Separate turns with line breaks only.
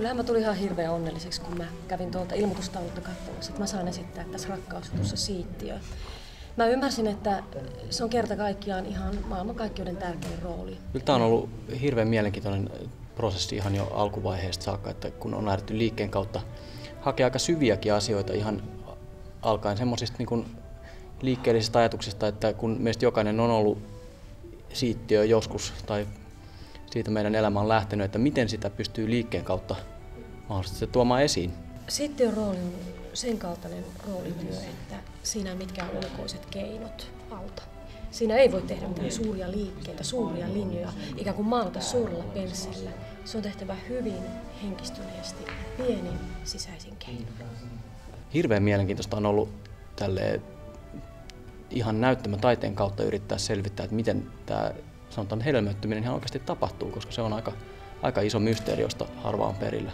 kyllähän mä tulin ihan hirveän onnelliseksi, kun mä kävin tuolta ilmoitustaululta katsomassa, että mä saan esittää tässä Rakkausjutussa Siittiöä. Mä ymmärsin, että se on kerta kaikkiaan ihan maailmankaikkeuden tärkein rooli.
Kyllä tämä on ollut hirveän mielenkiintoinen prosessi ihan jo alkuvaiheesta saakka, että kun on lähdetty liikkeen kautta hakea aika syviäkin asioita ihan alkaen semmoisista niin kuin liikkeellisistä ajatuksista, että kun meistä jokainen on ollut siittiö joskus tai siitä meidän elämä on lähtenyt, että miten sitä pystyy liikkeen kautta mahdollisesti tuomaan esiin.
Siittiön rooli on sen kaltainen roolityö, että siinä ei mitkään ulkoiset keinot auta. Siinä ei voi tehdä mitään suuria liikkeitä, suuria linjoja, ikään kuin maalata suurella penssillä. Se on tehtävä hyvin henkistyneesti, pienin sisäisin keinoin.
Hirveän mielenkiintoista on ollut tälleen ihan näyttämötaiteen kautta yrittää selvittää, että miten tämä sanotaan hedelmöittyminen ihan oikeasti tapahtuu, koska se on aika iso mysteeri, josta harva on perillä.